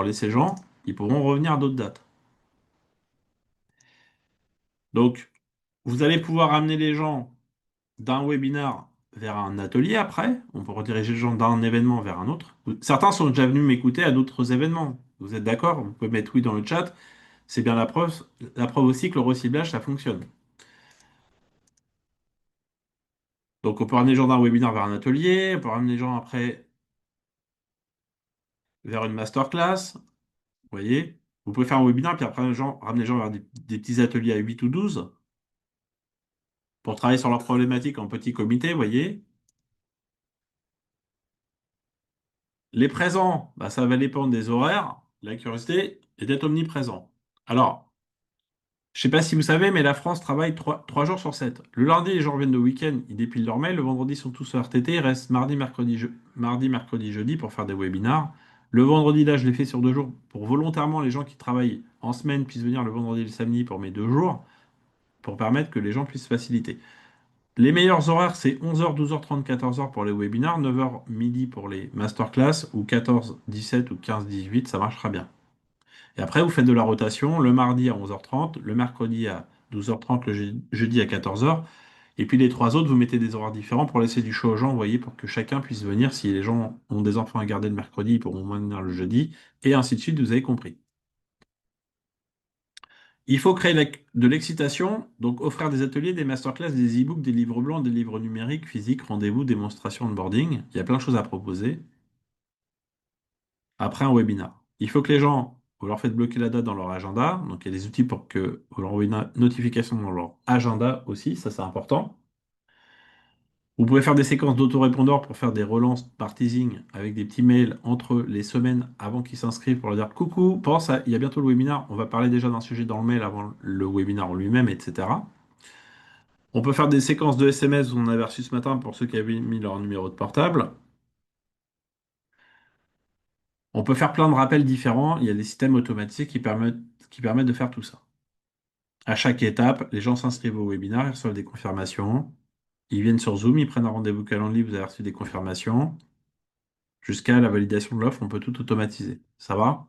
relais ces gens, ils pourront revenir à d'autres dates. Donc, vous allez pouvoir amener les gens d'un webinar vers un atelier après. On peut rediriger les gens d'un événement vers un autre. Certains sont déjà venus m'écouter à d'autres événements. Vous êtes d'accord? Vous pouvez mettre oui dans le chat. C'est bien la preuve aussi que le reciblage, ça fonctionne. Donc, on peut ramener les gens d'un webinaire vers un atelier. On peut ramener les gens après vers une masterclass. Vous voyez? Vous pouvez faire un webinaire, puis après, ramener les gens vers des petits ateliers à 8 ou 12 pour travailler sur leurs problématiques en petit comité, vous voyez? Les présents, bah, ça va dépendre des horaires. La curiosité est d'être omniprésent. Alors, je sais pas si vous savez, mais la France travaille 3 jours sur 7. Le lundi, les gens reviennent de week-end, ils dépilent leur mail. Le vendredi, ils sont tous au RTT. Ils restent mardi, mercredi, jeudi pour faire des webinars. Le vendredi, là, je l'ai fait sur 2 jours pour volontairement les gens qui travaillent en semaine puissent venir le vendredi et le samedi pour mes 2 jours, pour permettre que les gens puissent faciliter. Les meilleurs horaires, c'est 11h, 12h30, 14h pour les webinars, 9h, midi pour les masterclass, ou 14, 17 ou 15, 18, ça marchera bien. Et après, vous faites de la rotation le mardi à 11h30, le mercredi à 12h30, le jeudi à 14h. Et puis les 3 autres, vous mettez des horaires différents pour laisser du choix aux gens, vous voyez, pour que chacun puisse venir. Si les gens ont des enfants à garder le mercredi, ils pourront venir le jeudi, et ainsi de suite, vous avez compris. Il faut créer de l'excitation, donc offrir des ateliers, des masterclass, des e-books, des livres blancs, des livres numériques, physiques, rendez-vous, démonstrations, onboarding. Il y a plein de choses à proposer. Après un webinar. Il faut que les gens, vous leur faites bloquer la date dans leur agenda. Donc, il y a des outils pour que vous leur envoyez une notification dans leur agenda aussi. Ça, c'est important. Vous pouvez faire des séquences d'autorépondeurs pour faire des relances par teasing avec des petits mails entre les semaines avant qu'ils s'inscrivent pour leur dire coucou, il y a bientôt le webinar. On va parler déjà d'un sujet dans le mail avant le webinar en lui-même, etc. On peut faire des séquences de SMS, vous en avez reçu ce matin pour ceux qui avaient mis leur numéro de portable. On peut faire plein de rappels différents. Il y a des systèmes automatiques qui permettent de faire tout ça. À chaque étape, les gens s'inscrivent au webinaire, ils reçoivent des confirmations. Ils viennent sur Zoom, ils prennent un rendez-vous Calendly, vous avez reçu des confirmations. Jusqu'à la validation de l'offre, on peut tout automatiser. Ça va?